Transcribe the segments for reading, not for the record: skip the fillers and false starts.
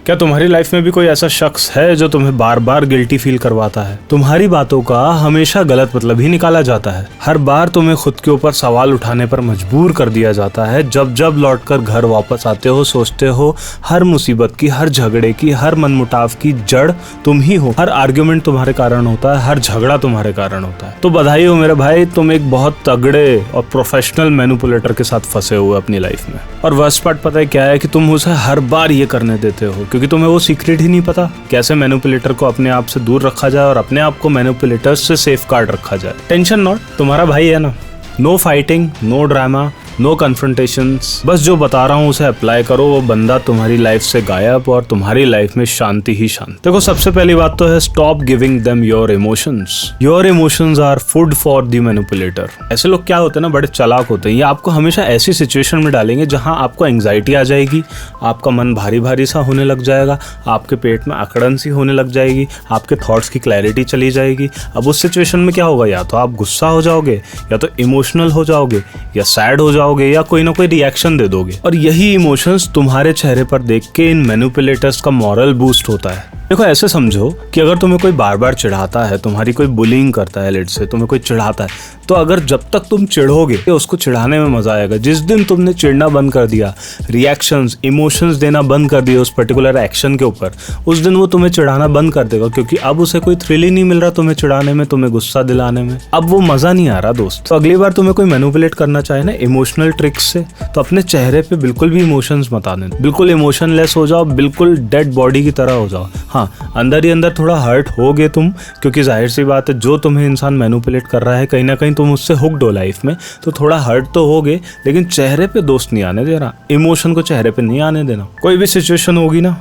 क्या तुम्हारी लाइफ में भी कोई ऐसा शख्स है जो तुम्हें बार बार गिल्टी फील करवाता है? तुम्हारी बातों का हमेशा गलत मतलब ही निकाला जाता है। हर बार तुम्हें खुद के ऊपर सवाल उठाने पर मजबूर कर दिया जाता है। जब जब लौटकर घर वापस आते हो सोचते हो हर मुसीबत की, हर झगड़े की, हर मनमुटाव की जड़ तुम ही हो। हर आर्ग्यूमेंट तुम्हारे कारण होता है, हर झगड़ा तुम्हारे कारण होता है। तो बधाई हो मेरे भाई, तुम एक बहुत तगड़े और प्रोफेशनल मैनिपुलेटर के साथ फंसे हुए अपनी लाइफ में। और वर्स्ट पार्ट पता है क्या है कि तुम उसे हर बार ये करने देते हो क्योंकि तुम्हें वो सीक्रेट ही नहीं पता कैसे मैनिपुलेटर को अपने आप से दूर रखा जाए और अपने आप को मैनिपुलेटर्स से सेफ गार्ड रखा जाए। टेंशन नॉट, तुम्हारा भाई है ना। No fighting, no drama, no confrontations. बस जो बता रहा हूँ उसे अप्लाई करो, वो बंदा तुम्हारी लाइफ से गायब और तुम्हारी लाइफ में शांति ही शांति। देखो सबसे पहली बात तो है stop giving them your emotions. Your emotions are food for the manipulator. ऐसे लोग क्या होते हैं ना, बड़े चालाक होते हैं। ये आपको हमेशा ऐसी सिचुएशन में डालेंगे जहां आपको एंग्जाइटी आ जाएगी, आपका मन भारी भारी सा होने लग जाएगा, आपके पेट में अकड़न सी होने लग जाएगी, आपके थॉट्स की क्लैरिटी चली जाएगी। अब उस सिचुएशन में क्या होगा, या तो आप गुस्सा हो जाओगे, या तो इमोशनल हो जाओगे, या सैड हो जाओगे, या कोई ना कोई रिएक्शन दे दोगे। और यही इमोशंस तुम्हारे चेहरे पर देख के इन मैनिपुलेटर्स का मॉरल बूस्ट होता है। देखो ऐसे समझो कि अगर तुम्हें कोई बार बार चिढ़ाता है, तुम्हारी कोई बुलिंग करता है, लेट से तुम्हें कोई चिढ़ाता है, तो अगर जब तक तुम चिढ़ोगे तो उसको चिढ़ाने में मजा आएगा। जिस दिन तुमने चिढ़ना बंद कर दिया, रिएक्शंस, इमोशंस देना बंद कर दिया उस पर्टिकुलर एक्शन के ऊपर, उस दिन वो तुम्हें चिढ़ाना बंद कर देगा क्योंकि अब उसे कोई थ्रिल ही नहीं मिल रहा तुम्हें चिढ़ाने में, तुम्हें गुस्सा दिलाने में। अब वो मजा नहीं आ रहा दोस्त। तो अगली बार तुम्हें कोई मैनिपुलेट करना चाहे ना इमोशनल ट्रिक्स से, तो अपने चेहरे पे बिल्कुल भी इमोशंस मत आने दो। बिल्कुल इमोशनलेस हो जाओ, बिल्कुल डेड बॉडी की तरह हो जाओ। हाँ, अंदर ही अंदर थोड़ा हर्ट होगे तुम, क्योंकि जाहिर सी बात है जो तुम्हें इंसान मैनिपुलेट कर रहा है कहीं ना कहीं तुम उससे हुक्ड हो लाइफ में, तो थोड़ा हर्ट तो होगे, लेकिन चेहरे पे दोस्त नहीं आने देना, इमोशन को चेहरे पे नहीं आने देना। कोई भी सिचुएशन होगी ना,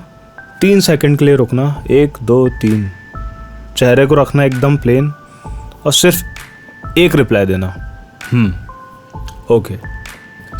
3 सेकंड के लिए रुकना, 1 2 3, चेहरे को रखना एकदम प्लेन और सिर्फ एक रिप्लाई देना, ओके।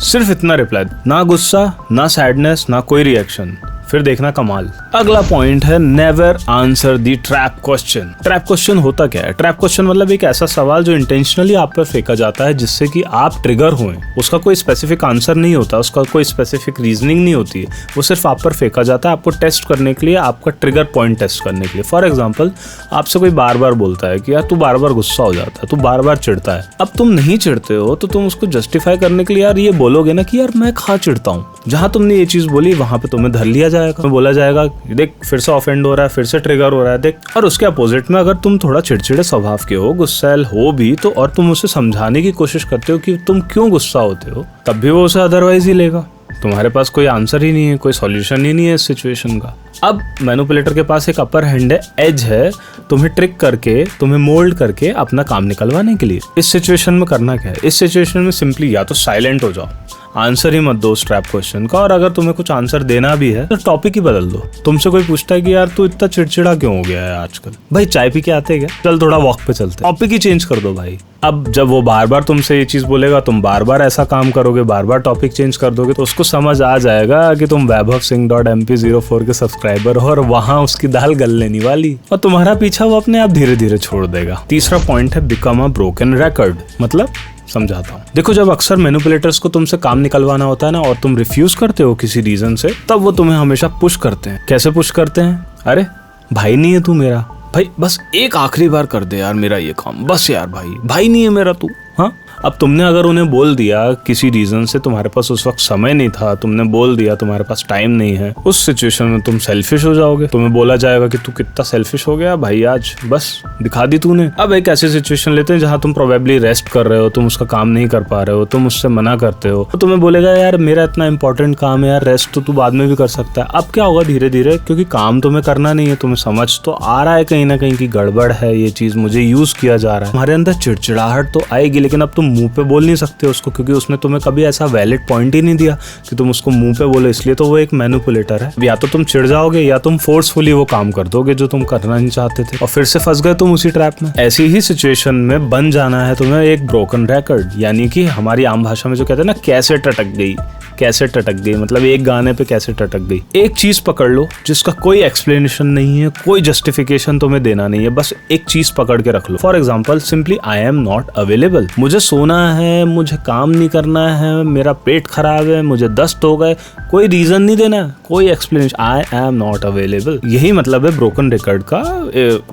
सिर्फ इतना रिप्लाई, ना गुस्सा, ना सैडनेस, ना कोई रिएक्शन, फिर देखना कमाल। अगला पॉइंट है never answer the trap question. Trap question होता क्या है? ट्रैप क्वेश्चन मतलब एक ऐसा सवाल जो इंटेंशनली आप पर फेंका जाता है जिससे कि आप ट्रिगर हुए। उसका कोई स्पेसिफिक आंसर नहीं होता, उसका कोई स्पेसिफिक रीजनिंग नहीं होती है, वो सिर्फ आप पर फेंका जाता है आपको टेस्ट करने के लिए, आपका ट्रिगर पॉइंट टेस्ट करने के लिए। फॉर एग्जाम्पल, आपसे कोई बार बार बोलता है कि यार तू बार बार गुस्सा हो जाता है, तू बार बार चिढ़ता है। अब तुम नहीं चिढ़ते हो तो तुम उसको जस्टिफाई करने के लिए यार ये बोलोगे ना कि यार मैं कहाँ चिढ़ता हूँ। जहां तुमने ये चीज बोली वहां पे तुम्हें धर लिया जाएगा, बोला जाएगा देख फिर से ऑफेंड हो रहा है, फिर से ट्रिगर हो रहा है देख। और उसके अपोजिट में अगर तुम थोड़ा चिड़चिड़े स्वभाव के हो, गुस्सैल हो भी तो, और तुम उसे समझाने की कोशिश करते हो कि तुम क्यों गुस्सा होते हो, तब भी वो उसे अदरवाइज ही लेगा। तुम्हारे पास कोई आंसर ही नहीं है, कोई सॉल्यूशन ही नहीं है इस सिचुएशन का। अब मैनिपुलेटर के पास एक अपर हैंड है, एज है, तुम्हें ट्रिक करके, तुम्हें मोल्ड करके अपना काम निकलवाने के लिए। इस सिचुएशन में करना क्या है? इस सिचुएशन में सिंपली या तो साइलेंट हो जाओ, आंसर ही मत दो उस ट्रैप क्वेश्चन का, और अगर तुम्हें कुछ आंसर देना भी है तो टॉपिक ही बदल दो। तुमसे कोई पूछता है कि यार तू इतना चिड़चिड़ा क्यों हो गया है आजकल, भाई चाय पी के आते हैं क्या, चल थोड़ा वॉक पे चलते, टॉपिक ही चेंज कर दो भाई। अब जब वो बार बार तुमसे ये चीज बोलेगा, तुम बार बार ऐसा काम करोगे, बार बार टॉपिक चेंज कर दोगे, तो उसको समझ आ जाएगा कि तुम वैभवसिंह.mp04 के सब्सक्राइबर हो और वहां उसकी दाल गल लेने वाली, और तुम्हारा पीछा वो अपने आप धीरे धीरे छोड़ देगा। तीसरा पॉइंट है बिकम अ ब्रोकन रिकॉर्ड। मतलब समझाता हूँ। देखो जब अक्सर मैनिपुलेटर्स को तुमसे काम निकलवाना होता है ना, और तुम रिफ्यूज करते हो किसी रीजन से, तब वो तुम्हें हमेशा पुश करते हैं। कैसे पुश करते हैं? अरे भाई नहीं है तू मेरा, भाई बस एक आखिरी बार कर दे यार मेरा ये काम, बस यार भाई नहीं है मेरा तू। हाँ, अब तुमने अगर उन्हें बोल दिया किसी रीजन से, तुम्हारे पास उस वक्त समय नहीं था, तुमने बोल दिया तुम्हारे पास टाइम नहीं है, उस सिचुएशन में तुम सेल्फिश हो जाओगे। तुम्हें बोला जाएगा कि तू कितना सेल्फिश हो गया भाई, आज बस दिखा दी तूने। अब एक ऐसी सिचुएशन लेते हैं जहां तुम प्रोबेबली रेस्ट कर रहे हो, तुम उसका काम नहीं कर पा रहे हो, तुम उससे मना करते हो, तो तुम्हें बोलेगा यार मेरा इतना इंपॉर्टेंट काम है यार, रेस्ट तो तू बाद में भी कर सकता है। अब क्या होगा धीरे धीरे, क्योंकि काम तुम्हें करना नहीं है, तुम्हें समझ तो आ रहा है कहीं ना कहीं की गड़बड़ है, ये चीज मुझे यूज किया जा रहा है, तुम्हारे अंदर चिड़चिड़ाहट तो आएगी, लेकिन अब तुम मुंह पे बोल नहीं सकते उसको, क्योंकि उसने तुम्हें कभी ऐसा वैलिड पॉइंट ही नहीं दिया कि तुम उसको मुंह पे बोलो, इसलिए तो वो एक मैनिपुलेटर है। या तो तुम चिढ़ जाओगे या तुम फोर्सफुली वो काम कर दोगे जो तुम करना नहीं चाहते थे, और फिर से फंस गए तुम उसी ट्रैप में। ऐसी ही सिचुएशन में बन जाना है तुम्हें एक ब्रोकन रिकॉर्ड, यानी कि हमारी आम भाषा में जो कहते हैं ना, कैसेट अटक गई। कैसेट अटक गई मतलब एक गाने पे कैसेट अटक गई। एक चीज पकड़ लो जिसका कोई एक्सप्लेनेशन नहीं है, कोई जस्टिफिकेशन तुम्हें देना नहीं है, बस एक चीज पकड़ के रख लो। For example, simply I am not available. मुझे सो सोना है, मुझे काम नहीं करना है, मेरा पेट खराब है, मुझे दस्त हो गए, कोई रीजन नहीं देना, कोई explanation, I am not available. यही मतलब है ब्रोकन रिकॉर्ड का,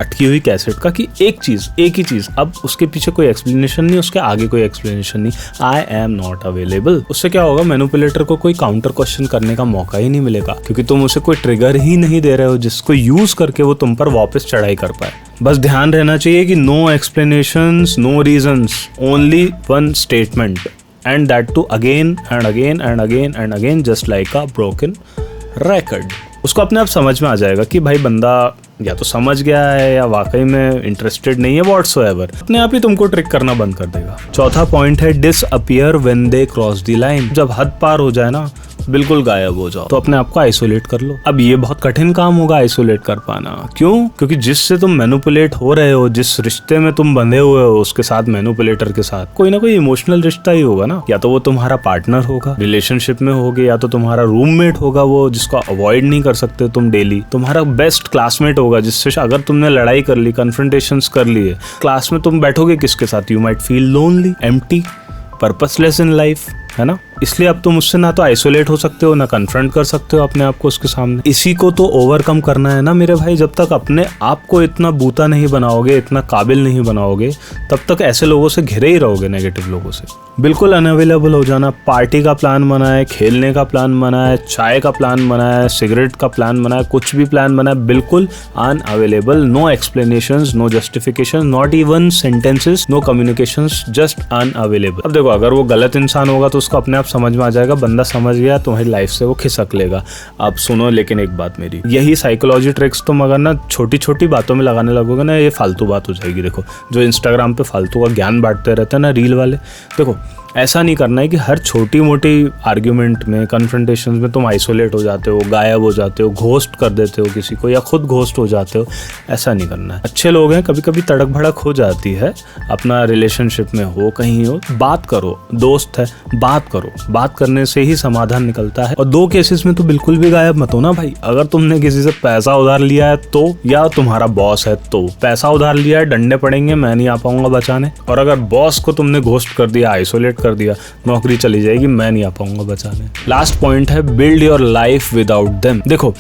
अटकी हुई कैसेट का, कि एक ही चीज, अब उसके पीछे कोई एक्सप्लेनेशन नहीं, उसके आगे कोई एक्सप्लेनेशन नहीं, आई एम नॉट अवेलेबल। उससे क्या होगा, मैनिपुलेटर को कोई काउंटर क्वेश्चन करने का मौका ही नहीं मिलेगा, क्योंकि तुम उसे कोई ट्रिगर ही नहीं दे रहे हो जिसको यूज करके वो तुम पर वापस चढ़ाई कर पाए। बस ध्यान रहना चाहिए कि no explanations, no reasons, only one statement, and that too again and again and again and again, just like a broken record. उसको अपने आप समझ में आ जाएगा कि भाई बंदा या तो समझ गया है या वाकई में इंटरेस्टेड नहीं है, व्हाटसोएवर, अपने आप ही तुमको ट्रिक करना बंद कर देगा। चौथा पॉइंट है disappear when they cross the line. जब हद पार हो जाए ना, बिल्कुल गायब हो जाओ, तो अपने आप को आइसोलेट कर लो। अब ये बहुत कठिन काम होगा आइसोलेट कर पाना। क्यों? क्योंकि जिससे तुम मैनिपुलेट हो रहे हो, जिस रिश्ते में तुम बंधे हुए हो उसके साथ, मैनिपुलेटर के साथ, कोई ना कोई इमोशनल रिश्ता ही होगा ना। या तो वो तुम्हारा पार्टनर होगा, रिलेशनशिप में होगे, या तो तुम्हारा रूममेट होगा, वो जिसको अवॉइड नहीं कर सकते तुम डेली, तुम्हारा बेस्ट क्लासमेट होगा, जिससे अगर तुमने लड़ाई कर ली, कन्फ्रंटेशंस कर लिए, क्लास में तुम बैठोगे किसके साथ? You might feel lonely, empty, purposeless in life, है ना। इसलिए अब तुम उससे ना तो आइसोलेट हो सकते हो, ना कन्फ्रंट कर सकते हो अपने आप को उसके सामने। इसी को तो ओवरकम करना है ना मेरे भाई। जब तक अपने आप को इतना बूता नहीं बनाओगे, इतना काबिल नहीं बनाओगे, तब तक ऐसे लोगों से घिरे ही रहोगे, नेगेटिव लोगों से। बिल्कुल अनअवेलेबल हो जाना। पार्टी का प्लान बनाए, खेलने का प्लान बनाए, चाय का प्लान बनाए, सिगरेट का प्लान बनाए, कुछ भी प्लान बनाए, बिल्कुल unavailable. No explanations, no justification, not even sentences, no communications, just unavailable. अब देखो, अगर वो गलत इंसान होगा तो उसको अपने आप समझ में आ जाएगा, बंदा समझ गया, तुम्हारी लाइफ से वो खिसक लेगा। अब सुनो, लेकिन एक बात मेरी, यही साइकोलॉजी ट्रिक्स तुम अगर ना छोटी छोटी बातों में लगाने लगोगे ना, ये फालतू बात हो जाएगी। देखो, जो इंस्टाग्राम पे फालतू का ज्ञान बांटते रहते हैं ना रील वाले, देखो ऐसा नहीं करना है कि हर छोटी मोटी आर्ग्यूमेंट में, कन्फ्रंटेशंस में तुम आइसोलेट हो जाते हो, गायब हो जाते हो, घोस्ट कर देते हो किसी को, या खुद घोस्ट हो जाते हो। ऐसा नहीं करना है। अच्छे लोग हैं, कभी कभी तड़क भड़क हो जाती है, अपना रिलेशनशिप में हो, कहीं हो, बात करो, दोस्त है, बात करो, बात करने से ही समाधान निकलता है। और दो केसेस में तो बिल्कुल भी गायब मत हो ना भाई। अगर तुमने किसी से पैसा उधार लिया है तो, या तुम्हारा बॉस है तो, पैसा उधार लिया है, डंडे पड़ेंगे, मैं नहीं आ पाऊंगा बचाने। और अगर बॉस को तुमने घोस्ट कर दिया, आइसोलेट कर दिया, नौकरी चली जाएगी, मैं नहीं आ पाऊंगा बचाने। लास्ट पॉइंट है build your life without them. देखो,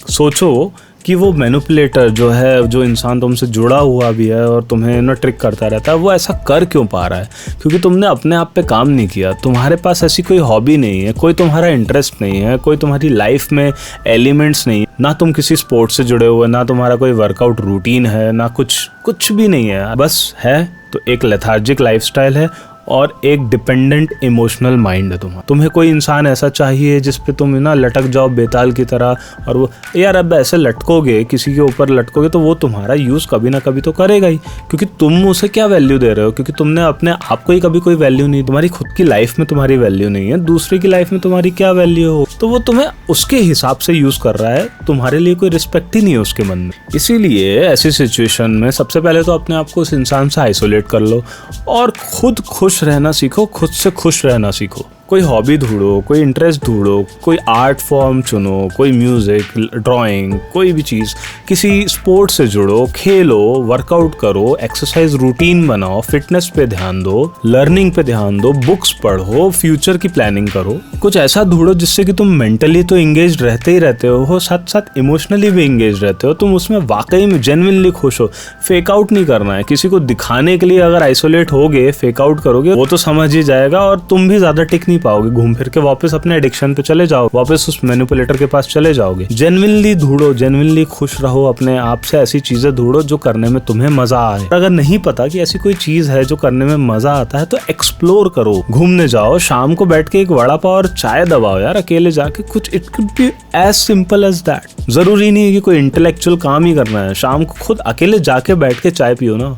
सोचो कि वो मैनिपुलेटर जो है, जो इंसान तुमसे जुड़ा हुआ भी है और तुम्हें ना ट्रिक करता रहता है, वो ऐसा कर क्यों पा रहा है? क्योंकि तुमने अपने आप पे काम नहीं किया। तुम्हारे पास ऐसी कोई हॉबी नहीं है, कोई तुम्हारा इंटरेस्ट नहीं है, कोई तुम्हारी लाइफ में एलिमेंट्स नहीं है, ना तुम किसी स्पोर्ट्स से जुड़े हुए, ना तुम्हारा कोई वर्कआउट रूटीन है, ना कुछ भी नहीं है। बस है तो एक लेथार्जिक लाइफस्टाइल है और एक डिपेंडेंट इमोशनल माइंड है तुम्हें कोई इंसान ऐसा चाहिए जिस पे तुम ना लटक जाओ बेताल की तरह। और वो यार, अब ऐसे लटकोगे, किसी के ऊपर लटकोगे, तो वो तुम्हारा यूज़ कभी ना कभी तो करेगा ही, क्योंकि तुम उसे क्या वैल्यू दे रहे हो? क्योंकि तुमने अपने आप को ही कभी कोई वैल्यू नहीं, तुम्हारी खुद की लाइफ में तुम्हारी वैल्यू नहीं है, दूसरे की लाइफ में तुम्हारी क्या वैल्यू हो? तो वो तुम्हें उसके हिसाब से यूज़ कर रहा है, तुम्हारे लिए कोई रिस्पेक्ट ही नहीं है उसके मन में। इसीलिए ऐसी सिचुएशन में सबसे पहले तो अपने आप को उस इंसान से आइसोलेट कर लो और खुद खुश रहना सीखो, खुद से खुश रहना सीखो। कोई हॉबी ढूंढो, कोई इंटरेस्ट ढूंढो, कोई आर्ट फॉर्म चुनो, कोई म्यूजिक, ड्राइंग, कोई भी चीज़, किसी स्पोर्ट्स से जुड़ो, खेलो, वर्कआउट करो, एक्सरसाइज रूटीन बनाओ, फिटनेस पे ध्यान दो, लर्निंग पे ध्यान दो, बुक्स पढ़ो, फ्यूचर की प्लानिंग करो। कुछ ऐसा ढूंढो जिससे कि तुम मेंटली तो इंगेज रहते ही रहते हो, साथ साथ इमोशनली भी इंगेज रहते हो, तुम उसमें वाकई में जेन्युइनली खुश हो। फेक आउट नहीं करना है। किसी को दिखाने के लिए अगर आइसोलेट होगे, फेक आउट करोगे, वो तो समझ ही जाएगा और तुम भी ज्यादा टिक नहीं पाओगे। घूम फिर के वापस अपने एडिक्शन पे चले जाओ, वापस उस मैनिपुलेटर के पास चले जाओगे। जेन्युइनली ढूंढो, जेन्युइनली खुश रहो, अपने आप से ऐसी चीजें ढूंढो जो करने में तुम्हें मजा आए। अगर नहीं पता कि ऐसी कोई चीज है जो करने में मजा आता है, तो एक्सप्लोर करो, घूमने जाओ, शाम को बैठ के एक वड़ा पाव और चाय दबाओ यार, अकेले जाके कुछ। It could be as simple as that. जरूरी नहीं है कि कोई इंटेलेक्चुअल काम ही करना है। शाम को खुद अकेले जाके बैठ के चाय पियो ना।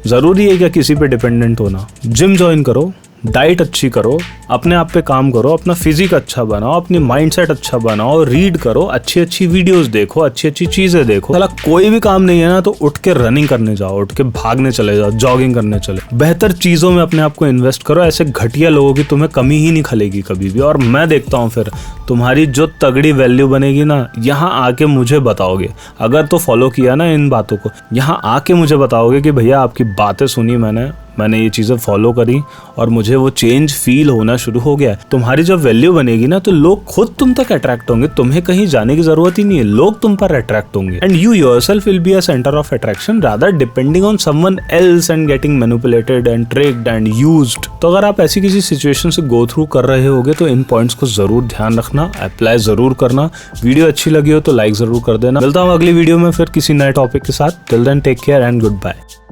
जरूरी है क्या किसी पे डिपेंडेंट होना? जिम ज्वाइन करो, डाइट अच्छी करो, अपने आप पे काम करो, अपना फिजिक अच्छा बनाओ, अपनी माइंडसेट अच्छा बनाओ, रीड करो, अच्छी अच्छी वीडियोस देखो, अच्छी अच्छी चीजें देखो। साला कोई भी काम नहीं है ना, तो उठ के रनिंग करने जाओ, उठ के भागने चले जाओ, जॉगिंग करने चले, बेहतर चीजों में अपने आप को इन्वेस्ट करो। ऐसे घटिया लोगों की तुम्हें कमी ही नहीं खलेगी कभी भी। और मैं देखता हूँ फिर तुम्हारी जो तगड़ी वैल्यू बनेगी ना, यहाँ आके मुझे बताओगे। अगर तो फॉलो किया ना इन बातों को, यहाँ आके मुझे बताओगे कि भैया आपकी बातें सुनी मैंने, मैंने ये चीज़ें फॉलो करी और मुझे वो चेंज फील होना शुरू हो गया। तुम्हारी जब वैल्यू बनेगी ना तो लोग खुद तुम तक अट्रैक्ट होंगे, तुम्हें कहीं जाने की जरूरत ही नहीं है, लोग तुम पर अट्रैक्ट होंगे and you yourself will be a centre of attraction rather depending on someone else and getting manipulated and tricked and used. तो अगर आप ऐसी किसी सिचुएशन से गो थ्रू कर रहे होगे तो इन पॉइंट्स को जरूर ध्यान रखना, अप्लाई जरूर करना। वीडियो अच्छी लगी हो तो लाइक जरूर कर देना। मिलता हूँ अगली वीडियो में फिर किसी नए टॉपिक के साथ। Till then take care and good bye.